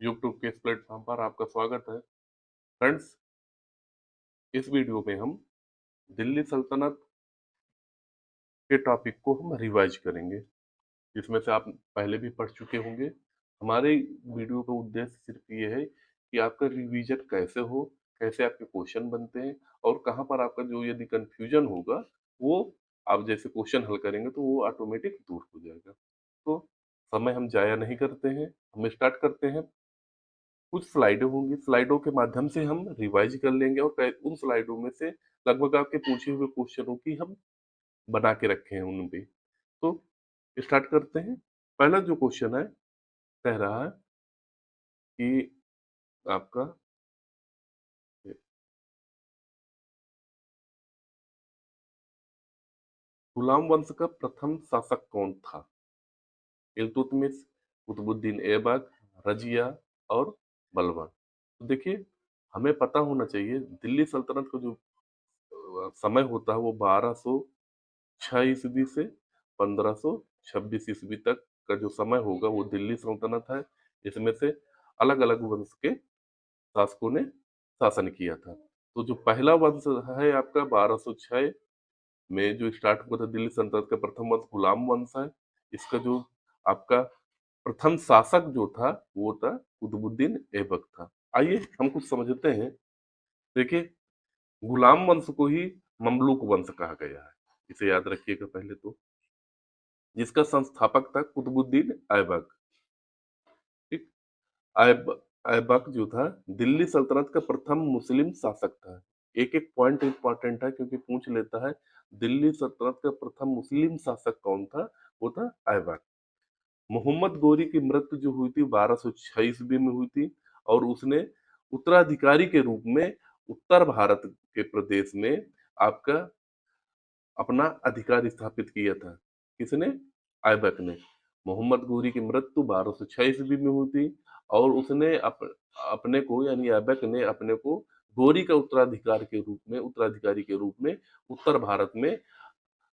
YouTube के इस platform पर आपका स्वागत है। फ्रेंड्स, इस वीडियो में हम दिल्ली सल्तनत के टॉपिक को हम रिवाइज करेंगे, जिसमें से आप पहले भी पढ़ चुके होंगे। हमारे वीडियो का उद्देश्य सिर्फ ये है कि आपका रिवीजन कैसे हो, कैसे आपके क्वेश्चन बनते हैं और कहाँ पर आपका जो यदि कंफ्यूजन होगा, वो आप जैसे क्वेश्चन हल करेंगे तो वो ऑटोमेटिक दूर हो जाएगा। तो समय हम ज़ाया नहीं करते हैं, हम स्टार्ट करते हैं। कुछ स्लाइडें होंगी, स्लाइडों के माध्यम से हम रिवाइज कर लेंगे और उन स्लाइडों में से लगभग आपके पूछे हुए क्वेश्चनों की हम बना के रखे हैं उन पे। तो स्टार्ट करते हैं। पहला जो क्वेश्चन है, कह रहा है कि आपका गुलाम वंश का प्रथम शासक कौन था? इल्तुतमिश, कुतुबुद्दीन ऐबक, रजिया और बलबन। तो देखिए, हमें पता होना चाहिए दिल्ली सल्तनत का जो समय होता है वो 1206 ईस्वी से 1526 ईस्वी तक का जो समय होगा वो दिल्ली सल्तनत है। इसमें से अलग-अलग वंश के शासकों ने शासन किया था। तो जो पहला वंश है आपका 1206 में जो स्टार्ट हुआ था दिल्ली सल्तनत का प्रथम वंश गुलाम वंश है। इसका जो आपका प्रथम शासक जो था वो था कुतुबुद्दीन ऐबक था। आइए हम कुछ समझते हैं। देखिए, गुलाम वंश को ही ममलूक वंश कहा गया है। इसे याद रखिएगा पहले तो। जिसका संस्थापक था कुतुबुद्दीन ऐबक। ठीक। ऐब ऐबक जो था दिल्ली सल्तनत का प्रथम मुस्लिम शासक था। एक एक पॉइंट इंपॉर्टेंट है क्योंकि पूछ लेता है दिल्ली सल्तनत का प्रथम मुस्लिम शासक कौन था? वो था ऐबक। मोहम्मद गोरी की मृत्यु जो हुई थी 1206 ईस्वी में हुई थी और उसने उत्तराधिकारी के रूप में उत्तर भारत के प्रदेश में आपका अपना अधिकार स्थापित किया था। किसने? ऐबक ने। मोहम्मद गोरी की मृत्यु 1206 ईस्वी में हुई थी और उसने अपने को यानी ऐबक ने अपने को गोरी का उत्तराधिकारी के रूप में उत्तर भारत में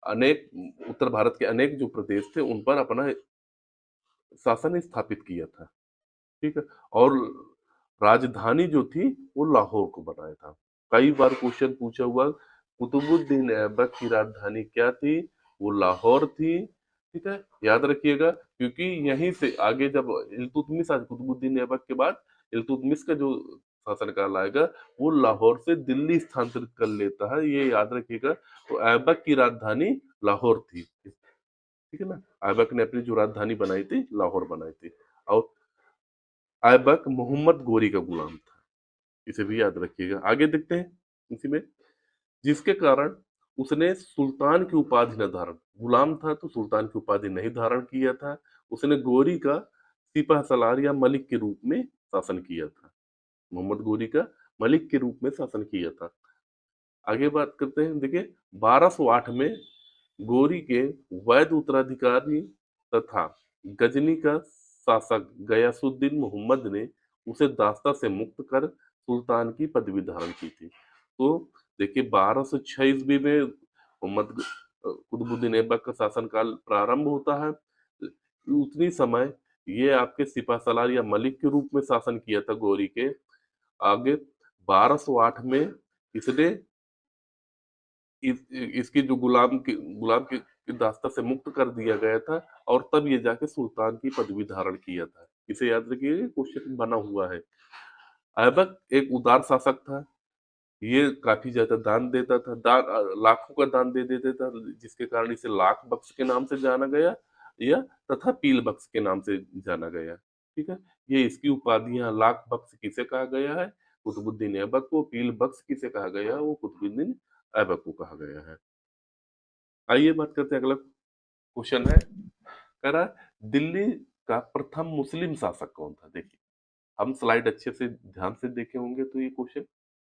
अनेक उत्तर भारत के अनेक जो प्रदेश थे उन पर अपना शासन स्थापित किया था। ठीक है। और राजधानी जो थी वो लाहौर को बनाया था। कई बार क्वेश्चन पूछा हुआ, कुतुबुद्दीन ऐबक की राजधानी क्या थी? वो लाहौर थी। ठीक है, याद रखिएगा क्योंकि यहीं से आगे जब इल्तुतमिश आज कुतुबुद्दीन ऐबक के बाद इल्तुतमिश का जो शासनकाल आएगा वो लाहौर से दिल्ली स्थानांतरित कर लेता है, ये याद रखिएगा। तो ऐबक की राजधानी लाहौर थी। ठीक है ना। ऐबक ने अपनी जो राजधानी बनाई थी लाहौर बनाई थी। और ऐबक मोहम्मद गोरी का गुलाम था, इसे भी याद रखिएगा। आगे देखते हैं इसी में, जिसके कारण उसने सुल्तान की उपाधि न धारण, गुलाम था तो सुल्तान की उपाधि नहीं धारण किया था। उसने गोरी का सिपह सलार या मलिक के रूप में शासन किया था। मोहम्मद गोरी का मलिक के रूप में शासन किया था। आगे बात करते हैं। देखिए, 1208 में गोरी के वैध उत्तराधिकारी तथा गजनी का शासक गयासुद्दीन मोहम्मद ने उसे दास्ता से मुक्त कर सुल्तान की पदवी धारण की थी। तो देखिए, 1206 ईस्वी में कुतुबुद्दीन ऐबक का शासनकाल प्रारंभ होता है। उतनी समय ये आपके सिपहसालार या मलिक के रूप में शासन किया था गोरी के। आगे 1208 में इसने इसकी जो गुलाम की दास्ता से मुक्त कर दिया गया था और तब ये जाके सुल्तान की पदवी धारण किया था। इसे याद रखिए, क्वेश्चन बना हुआ है। ऐबक एक उदार शासक था। ये काफी ज्यादा दान देता था, लाखों का दान दे देता था, जिसके कारण इसे लाख बख्श के नाम से जाना गया या तथा पील बख्श के नाम से जाना गया। ठीक है। ये इसकी उपाधियां, लाख बख्श किसे कहा गया है? कुतुबुद्दीन ऐबक को। पील बख्श किसे कहा गया है? वो कुतुबुद्दीन ऐबक को कहा गया है। आइए बात करते हैं, अगला क्वेश्चन है, कह रहा है दिल्ली का प्रथम मुस्लिम शासक कौन था? देखिए, हम स्लाइड अच्छे से ध्यान से देखे होंगे तो ये क्वेश्चन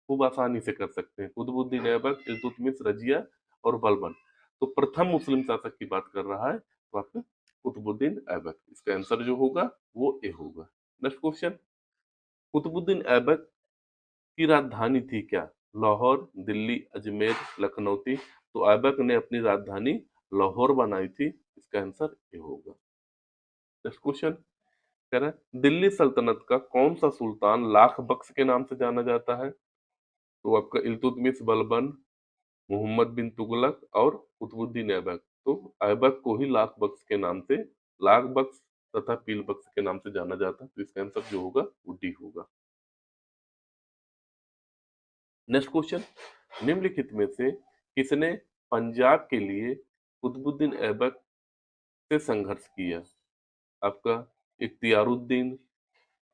खूब आसानी से कर सकते हैं। कुतुबुद्दीन ऐबक, इल्तुतमिश, रजिया और बलबन। तो प्रथम मुस्लिम शासक की बात कर रहा है तो आपका कुतुबुद्दीन ऐबक। इसका आंसर जो होगा वो ए होगा। नेक्स्ट क्वेश्चन, कुतुबुद्दीन ऐबक की राजधानी थी क्या? लाहौर, दिल्ली, अजमेर, लखनऊ थी। तो ऐबक ने अपनी राजधानी लाहौर बनाई थी। इसका आंसर ए होगा। नेक्स्ट क्वेश्चन, कह रहा है दिल्ली सल्तनत का कौन सा सुल्तान लाख बख्श के नाम से जाना जाता है? तो आपका इल्तुतमिश, बलबन, मोहम्मद बिन तुगलक और कुतुबुद्दीन ऐबक। तो ऐबक को ही लाख बख्श के नाम से, लाख बख्श तथा पील बख्श के नाम से जाना जाता है। तो इसका आंसर जो होगा वो डी होगा। नेक्स्ट क्वेश्चन, निम्नलिखित में से किसने पंजाब के लिए कुतुबुद्दीन ऐबक से संघर्ष किया? आपका इख्तियारुद्दीन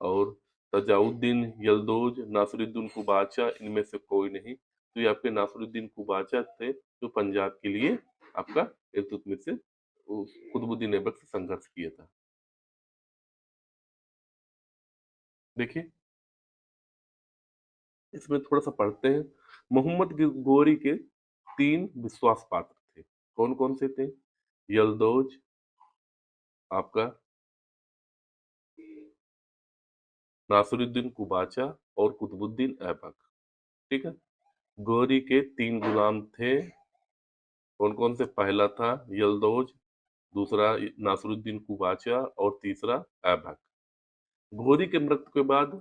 और तजाउद्दीन यल्दौज, नासिरुद्दीन कुबाचा, इनमें से कोई नहीं। तो ये आपके नासिरुद्दीन कुबाचा थे जो पंजाब के लिए आपका इल्तुतमिश से कुतुबुद्दीन ऐबक से संघर्ष किया था। देखिए इसमें थोड़ा सा पढ़ते हैं। मोहम्मद गोरी के 3 विश्वास पात्र थे। कौन-कौन से थे? यल्दौज, आपका नासिरुद्दीन कुबाचा और कुतुबुद्दीन ऐबक। ठीक है? गोरी के 3 गुलाम थे। कौन-कौन से? पहला था यल्दौज, दूसरा नासिरुद्दीन कुबाचा और तीसरा ऐबक। घोरी के मृत्यु के बाद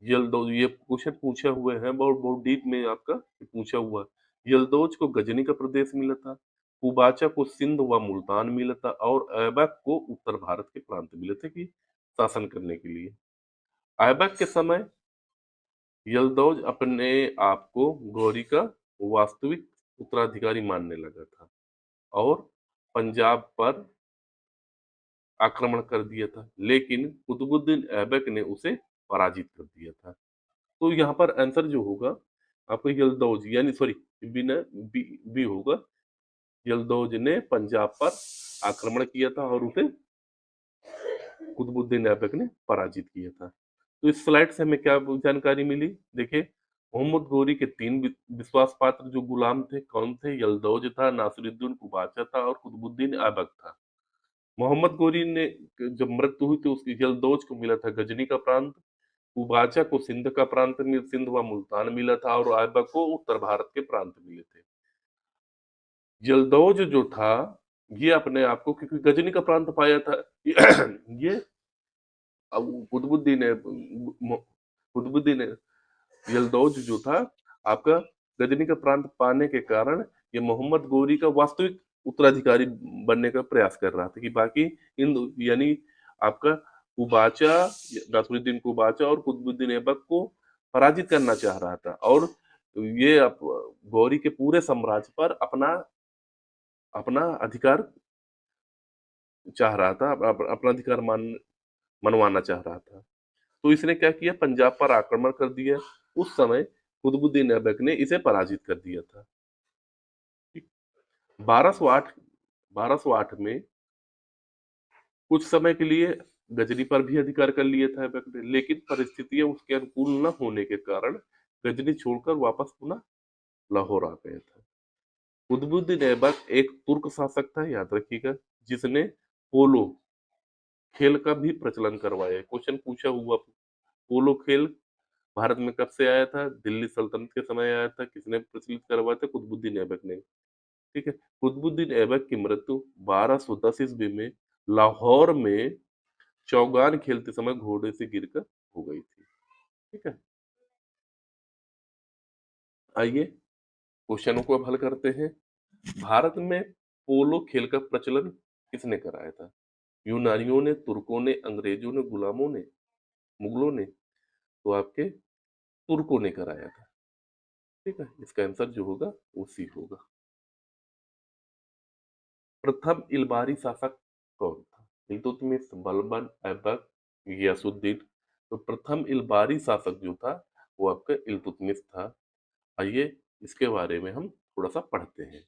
यल्दौज, ये क्वेश्चन पूछा हुए हैं, बहुत बहुत डीप में आपका पूछा हुआ है। यल्दौज को गजनी का प्रदेश मिला था, कुबाचा को सिंध व मुल्तान मिला था और ऐबक को उत्तर भारत के प्रांत मिले थे कि शासन करने के लिए। ऐबक के समय यल्दौज अपने आप को गौरी का वास्तविक उत्तराधिकारी मानने लगा था और पंजाब पर आक्रमण कर दिया था, लेकिन कुतुबुद्दीन ऐबक ने उसे पराजित कर दिया था। तो यहाँ पर आंसर जो होगा आपका यल्दौज, यानी सॉरी बी न बी बी होगा। यल्दौज ने पंजाब पर आक्रमण किया था और उसे कुतुबुद्दीन ऐबक ने पराजित किया था। तो इस स्लाइड से हमें क्या जानकारी मिली? देखिए मोहम्मद गोरी के 3 विश्वास पात्र जो गुलाम थे कौन थे? यल्दौज था, नासिरुद्दीन कुबाचा था और कुतुबुद्दीन ऐबक था। मोहम्मद गोरी ने जब मृत्यु हुई तो उसकी यल्दौज को मिला था गजनी का प्रांत, कुबाचा को सिंध का प्रांत सिंध व मुल्तान मिला था और ऐबक को उत्तर भारत के प्रांत मिले थे। यल्दौज जो था ये अपने आप को क्योंकि गजनी का प्रांत पाया था ये अब कुतुबुद्दीन यल्दौज जो था आपका गजनी का प्रांत पाने के कारण ये मोहम्मद गोरी का वास्तविक उत्तराधिकारी बनने का प्रयास कर रहा था कि बाकी इन यानी आपका कुबाचा, नासिरुद्दीन कुबाचा और कुतुबुद्दीन ऐबक को पराजित करना चाह रहा था और ये गौरी के पूरे साम्राज्य पर अपना अपना अधिकार चाह रहा था, अपना अधिकार मनवाना चाह रहा था। तो इसने क्या किया? पंजाब पर आक्रमण कर दिया। उस समय कुतुबुद्दीन ऐबक ने इसे पराजित कर दिया था। 1208 1208 में कुछ समय के लिए गजनी पर भी अधिकार कर लिया था ऐबक ने, लेकिन परिस्थितियां उसके अनुकूल न होने के कारण गजनी छोड़कर वापस पुनः लाहौर आ गया था। कुतुबुद्दीन ऐबक एक तुर्क शासक था, याद रखिएगा, जिसने पोलो खेल का भी प्रचलन करवाया। क्वेश्चन पूछा हुआ पोलो खेल भारत में कब से आया था? दिल्ली सल्तनत के समय आया था। किसने प्रचलित करवाया था? कुतुबुद्दीन ऐबक ने। ठीक है। कुतुबुद्दीन ऐबक की मृत्यु 1210 ईस्वी में लाहौर में चौगान खेलते समय घोड़े से गिरकर हो गई थी। ठीक है। आइए क्वेश्चनों को अब हल करते हैं। भारत में पोलो खेल का प्रचलन किसने कराया था? यूनानियों ने, तुर्कों ने, अंग्रेजों ने, गुलामों ने, मुगलों ने? तो आपके तुर्कों ने कराया था। ठीक है। इसका आंसर जो होगा वो सी होगा। प्रथम इलबारी शासक कौन था? इल्तुतमिश, बलबन, ऐबक, गियासुद्दीन? तो प्रथम इलबारी शासक जो था वो आपका इल्तुतमिश था। आइए इसके बारे में हम थोड़ा सा पढ़ते हैं।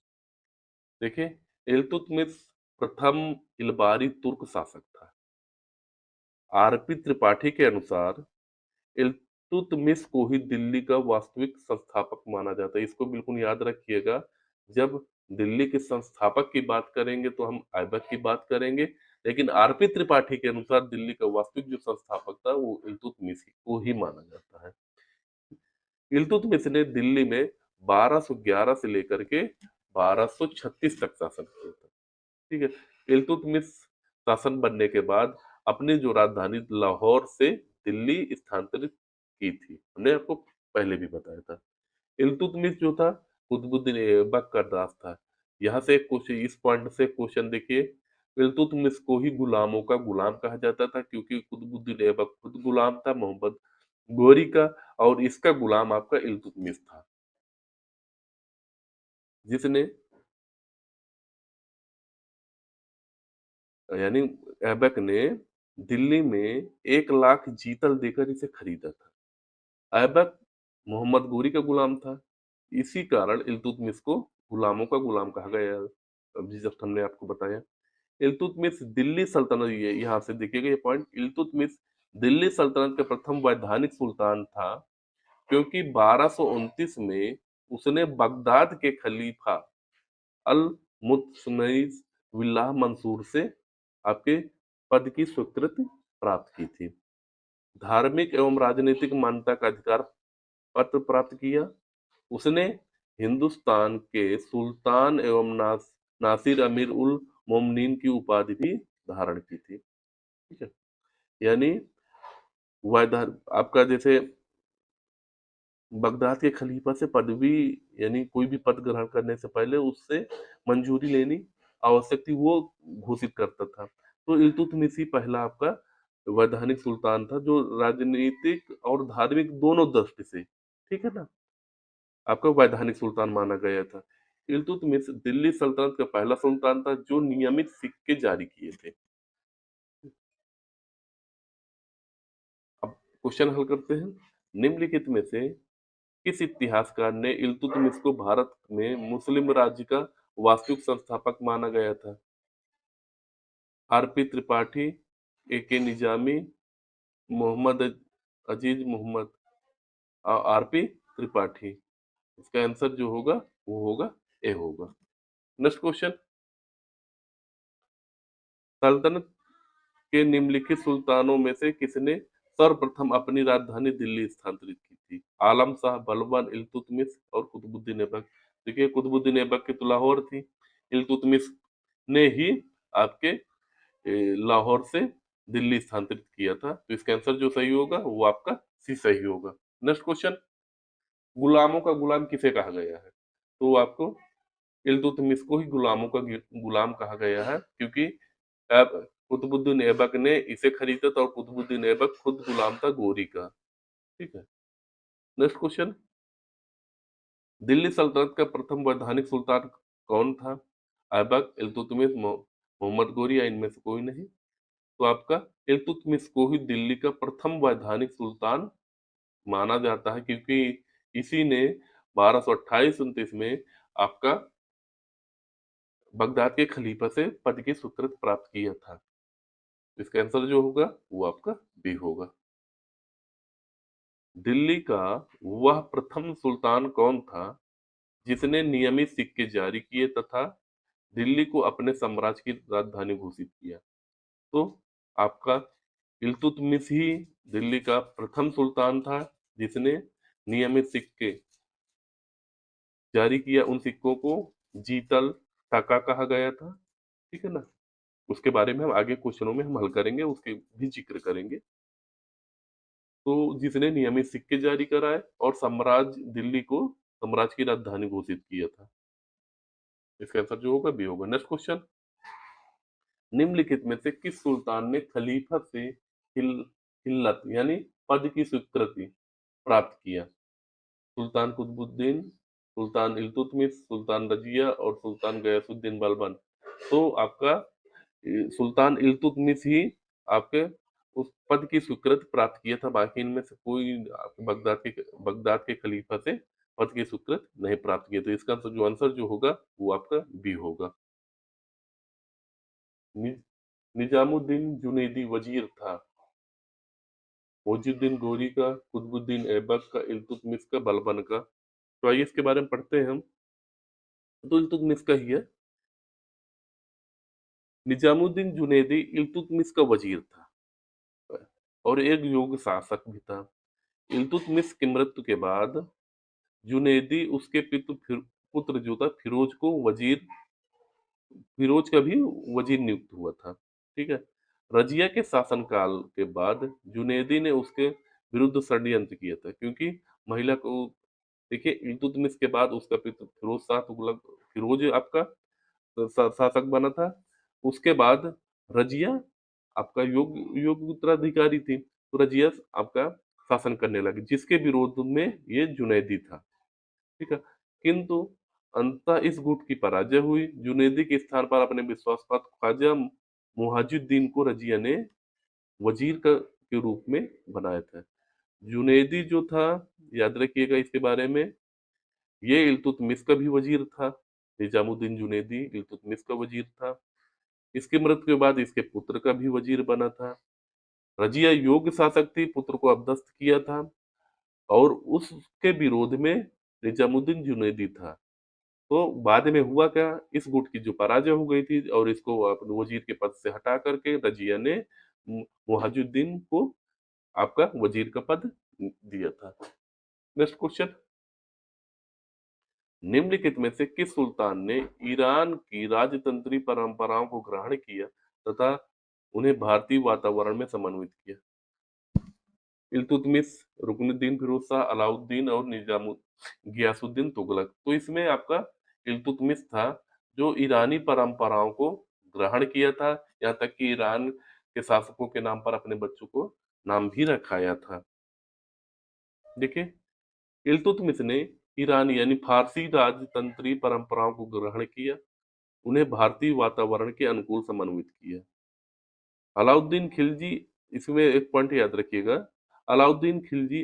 देखिए इल्तुतमिश प्रथम इलबारी तुर्क शासक था। आरपी त्रिपाठी के अनुसार इल्तुतमिश को ही दिल्ली का वास्तविक संस्थापक माना जाता है। इसको बिल्कुल याद रखिएगा। जब दिल्ली के संस्थापक की बात करेंगे तो हम ऐबक की बात करेंगे, लेकिन आरपी त्रिपाठी के अनुसार दिल्ली का वास्तविक जो संस्थापक था वो इल्तुतमिश को ही माना जाता है। इल्तुतमिश ने दिल्ली में 1211 से लेकर के 1236 तक शासन किया था। ठीक है। इल्तुतमिश शासन बनने के बाद अपनी जो राजधानी लाहौर से दिल्ली स्थानांतरित की थी। हमने आपको पहले भी बताया था। इल्तुतमिश जो था, कुतुबुद्दीन ऐबक का दास था। यहाँ से एक क्वेश्चन, इस पॉइंट से क्वेश्चन देखिए, इल्तुतमिश को ही गुलामों का गुलाम कहा जाता था क्योंकि कुतुबुद्दीन ऐबक खुद गुलाम था मोहम्मद गोरी का, और इसका गुलाम आपका इल्तुतमिश था, जिसने यानी ऐबक ने दिल्ली में 1 लाख जीतल देकर इसे खरीदा था। ऐबक मोहम्मद गोरी का गुलाम था। इसी कारण इल्तुतमिश को गुलामों का गुलाम कहा गया। अभी जस्ट हमने आपको बताया। इल्तुतमिश दिल्ली सल्तनत, ये यहाँ से देखिएगा ये पॉइंट, इल्तुतमिश दिल्ली सल्तनत का प्रथम वैधानिक सुल्तान था क्योंकि 1229 में उसने बगदाद के खलीफा अल मुतसनईस बिल्लाह मंसूर से आपके पद की स्वीकृति प्राप्त की थी। धार्मिक एवं राजनीतिक मान्यता का अधिकार पत्र प्राप्त किया। उसने हिंदुस्तान के सुल्तान एवं नासिर अमीर उल मोमिनीन की उपाधि भी धारण की थी। ठीक है, यानी वैधा आपका जैसे बगदाद के खलीफा से पदवी, यानी कोई भी पद ग्रहण करने से पहले उससे मंजूरी लेनी आवश्यक थी, वो घोषित करता था। तो इल्तुतमिश ही पहला आपका वैधानिक सुल्तान था जो राजनीतिक और धार्मिक दोनों दृष्टि से, ठीक है ना, आपका वैधानिक सुल्तान माना गया था। इल्तुतमिश दिल्ली सल्तनत का पहला सुल्तान था जो नियमित सिक्के जारी किए थे। अब क्वेश्चन हल करते हैं। निम्नलिखित में से किस इतिहासकार ने इल्तुतमिश को भारत में मुस्लिम राज्य का वास्तविक संस्थापक माना गया था? आरपी त्रिपाठी, एके निजामी, मोहम्मद अजीज मोहम्मद, आरपी त्रिपाठी। इसका आंसर जो होगा वो होगा ए होगा। नेक्स्ट क्वेश्चन, सल्तनत के निम्नलिखित सुल्तानों में से किसने सर्वप्रथम अपनी राजधानी दिल्ली स्थानांतरित की थी? आलम शाह, बलबन, इल्तुतमिश और कुतुबुद्दीन ऐबक। देखिए कुतुबुद्दीन ऐबक की तो लाहौर थी, इल्तुतमिश ने ही आपके लाहौर से दिल्ली स्थानांतरित किया था। तो इसका आंसर जो सही होगा वो आपका सी सही होगा। नेक्स्ट क्वेश्चन, गुलामों का गुलाम किसे कहा गया है? तो आपको इल्तुतमिश को ही गुलामों का गुलाम कहा गया है क्योंकि अब कुतुबुद्दीन ऐबक ने इसे खरीदा था और कुतुबुद्दीन ऐबक खुद गुलाम था गोरी का। ठीक है, नेक्स्ट क्वेश्चन, दिल्ली सल्तनत का प्रथम वैधानिक सुल्तान कौन था? ऐबक, इल्तुतमिश, मोहम्मद गोरी या इनमें से कोई नहीं? तो आपका इल्तुतमिश को ही दिल्ली का प्रथम वैधानिक सुल्तान माना जाता है क्योंकि इसी ने 1228-29 में आपका बगदाद के खलीफा से पद की स्वीकृति प्राप्त किया था। इसका आंसर जो होगा वो आपका बी होगा। दिल्ली का वह प्रथम सुल्तान कौन था जिसने नियमित सिक्के जारी किए तथा दिल्ली को अपने साम्राज्य की राजधानी घोषित किया? तो आपका इल्तुतमिश ही दिल्ली का प्रथम सुल्तान था जिसने नियमित सिक्के जारी किया। उन सिक्कों को जीतल टाका कहा गया था। ठीक है ना, उसके बारे में हम आगे क्वेश्चनों में हम हल करेंगे, उसके भी जिक्र करेंगे। तो जिसने नियमित सिक्के जारी कराए और साम्राज्य दिल्ली को साम्राज्य की राजधानी घोषित किया था। इसका आंसर जो होगा बी होगा। नेक्स्ट क्वेश्चन, निम्नलिखित में से किस सुल्तान ने खलीफा से हिल्लत यानी पद की स्वीकृति प्राप्त किया? सुल्तान कुतुबुद्दीन, सुल्तान इल्तुतमिश, सुल्तान रजिया और सुल्तान गयासुद्दीन बलबन। तो आपका सुल्तान इल्तुतमिश ही आपके उस पद की स्वीकृति प्राप्त किया था, बाकी इनमें से कोई आपके बगदाद के खलीफा से पद की स्वीकृति नहीं प्राप्त किया। तो इसका जो आंसर जो होगा वो आपका बी होगा। नि, निजामुद्दीन जुनैदी वजीर था, मोजुद्दीन गोरी का, कुतुबुद्दीन ऐबक का, इल्तुतमिश का, बलबन का? तो आइए इसके बारे में पढ़ते हैं हम। तो इल्तुतमिश का ही है। निजामुद्दीन जुनैदी इल्तुतमिश का वजीर था और एक योग्य शासक भी था। इल्तुतमिश की मृत्यु के बाद जुनैदी उसके पुत्र जो था फिरोज का भी वजीर नियुक्त हुआ था। ठीक है, रजिया के शासनकाल के बाद जुनैदी ने उसके विरुद्ध षड्यंत्र किया था, क्योंकि महिला को देखिए इल्तुतमिश के बाद उसका पुत्र फिरोज शाह तुगलक, फिरोज आपका शासक बना था। उसके बाद रजिया आपका योग्य उत्तराधिकारी थी, तो रजिया आपका शासन करने लगी, जिसके विरोध में ये जुनैदी था, ठीक है। किंतु अंततः इस गुट की पराजय हुई। जुनैदी के स्थान पर अपने विश्वासपात ख्वाजा मुहाजिद्दीन को रजिया ने वजीर के रूप में बनाया था। जुनैदी जो था, याद रखिएगा इसके बारे में, ये इल्तुतमिश का भी वजीर था। निजामुद्दीन जुनैदी इल्तुतमिश का वजीर था। इसकी मृत्यु के बाद इसके पुत्र का भी वजीर बना था। रजिया योग्य शासक थी, पुत्र को अपदस्थ किया था, और उसके विरोध में निजामुद्दीन जुनैदी था। तो बाद में हुआ क्या, इस गुट की जो पराजय हो गई थी और इसको अपने वजीर के पद से हटा करके रजिया ने मुहाजुद्दीन को आपका वजीर का पद दिया था। नेक्स्ट क्वेश्चन, निम्नलिखित में से किस सुल्तान ने ईरान की राजतंत्री परंपराओं को ग्रहण किया तथा उन्हें भारतीय वातावरण में समन्वित किया? इल्तुतमिश, रुकनुद्दीन फिरोज शाह, अलाउद्दीन और गियासुद्दीन तुगलक। तो इसमें आपका इल्तुतमिश था, जो ईरानी परंपराओं को ग्रहण किया था, यहाँ तक कि ईरान के शासकों के नाम पर अपने बच्चों को नाम भी रखाया था। देखिए, इल्तुतमिश ने ईरानी यानी फारसी राजतंत्री परंपराओं को ग्रहण किया, उन्हें भारतीय वातावरण के अनुकूल समन्वित किया। अलाउद्दीन खिलजी, इसमें एक पॉइंट याद रखिएगा, अलाउद्दीन खिलजी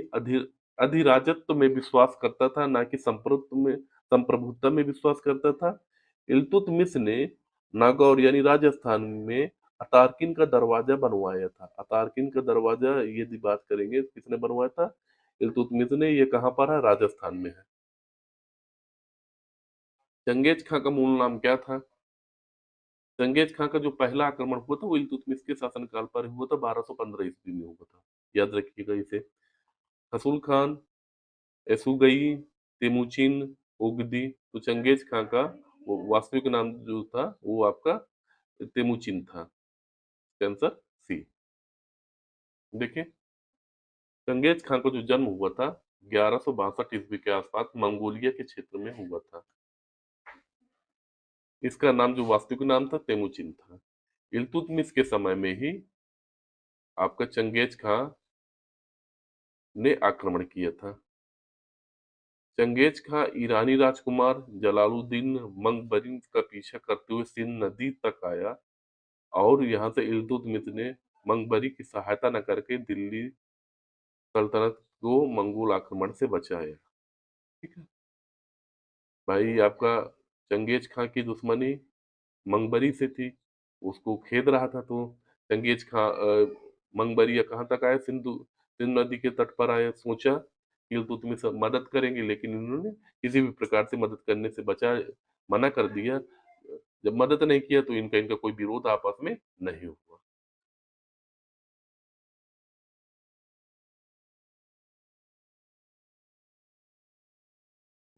अधिराजत्व में विश्वास करता था, ना कि संप्रभुत्व में विश्वास करता था। इल्तुतमिश ने नागौर यानी राजस्थान में अतार्किन का दरवाजा बनवाया था। अतार्किन का दरवाजा यदि बात करेंगे तो किसने बनवाया था? इल्तुतमिश ने। ये कहाँ पर है? राजस्थान में है। चंगेज खां का मूल नाम क्या था? चंगेज खां का जो पहला आक्रमण हुआ था वो इल्तुतमिश के शासनकाल पर हुआ था, 1215 ईस्वी में हुआ था। याद रखिएगा इसे। हसूल खान, एसुगई, तेमुचिन, ओगदी। तो चंगेज खां का वो वास्तविक नाम जो था वो आपका तेमुचिन था। Answer C. देखिए, चंगेज खां का जो जन्म हुआ था 1162 ईस्वी के आसपास मंगोलिया के क्षेत्र में हुआ था। इसका नाम जो वास्तविक नाम था तेमुचिन था। इल्तुतमिश के समय में ही आपका चंगेज खां ने आक्रमण किया था। चंगेज खां ईरानी राजकुमार जलालुद्दीन मंगबरी का पीछा करते हुए सिंध नदी तक आया, और यहाँ से इल्तुतमिश ने मंगबरी की सहायता न करके दिल्ली सल्तनत को मंगोल आक्रमण से बचाया। ठीक है भाई, आपका चंगेज खां की दुश्मनी मंगबरी से थी, उसको खेद रहा था, तो चंगेज खां मंगबरिया कहाँ तक आए? सिंधु नदी के तट पर आए। सोचा कि इल्तुतमिश मदद करेंगे, लेकिन इन्होंने किसी भी प्रकार से मदद करने से मना कर दिया। जब मदद नहीं किया तो इनका इनका कोई विरोध आपस में नहीं हुआ।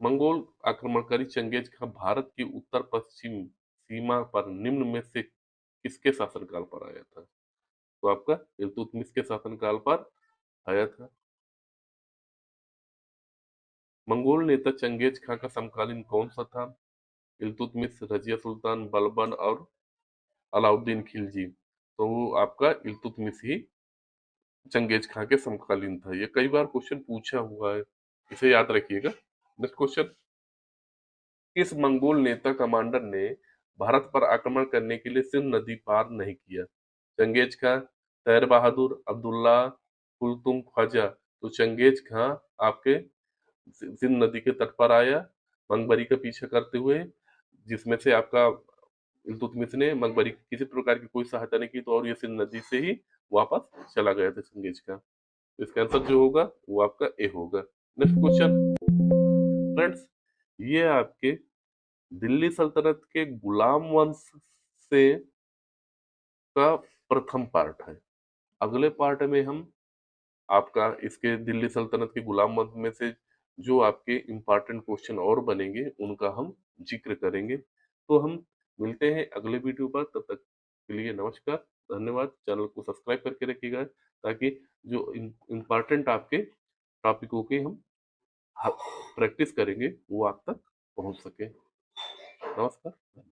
मंगोल आक्रमणकारी चंगेज खां भारत की उत्तर पश्चिम सीमा पर निम्न में से किसके शासनकाल पर आया था? तो आपका इल्तुतमिश के शासनकाल पर आया था। मंगोल नेता चंगेज खां का समकालीन कौन सा था? इल्तुतमिश, रजिया सुल्तान, बलबन और अलाउद्दीन खिलजी। तो वो आपका इल्तुतमिश ही चंगेज खां के समकालीन था। ये कई बार क्वेश्चन पूछा हुआ है, इसे याद रखिएगा। नेक्स्ट क्वेश्चन, किस मंगोल नेता कमांडर ने भारत पर आक्रमण करने के लिए सिंध नदी पार नहीं किया? चंगेज खां, तैर बहादुर, अब्दुल्ला, कुलतुम ख्वाजा। तो चंगेज खां आपके सिंध नदी के तट पर आया मंगबरी का पीछा करते हुए, जिसमें से आपका इल्तुतमिश ने मंगबरी की किसी प्रकार की कोई सहायता नहीं की, तो और ये सिंध नदी से ही वापस चला गया था चंगेज खां। तो इसका आंसर जो होगा वो आपका ए होगा। नेक्स्ट क्वेश्चन, फ्रेंड्स, ये आपके दिल्ली सल्तनत के गुलाम वंश से का प्रथम पार्ट है। अगले पार्ट में हम आपका इसके दिल्ली सल्तनत के गुलाम वंश में से जो आपके इम्पोर्टेंट क्वेश्चन और बनेंगे उनका हम जिक्र करेंगे। तो हम मिलते हैं अगले वीडियो पर, तब तक के लिए नमस्कार। धन्यवाद। चैनल को सब्सक्राइब करके रखिएगा ताकि जो इम्पोर्टेंट आपके टॉपिकों की हम प्रैक्टिस करेंगे वो आप तक पहुंच सके। नमस्कार।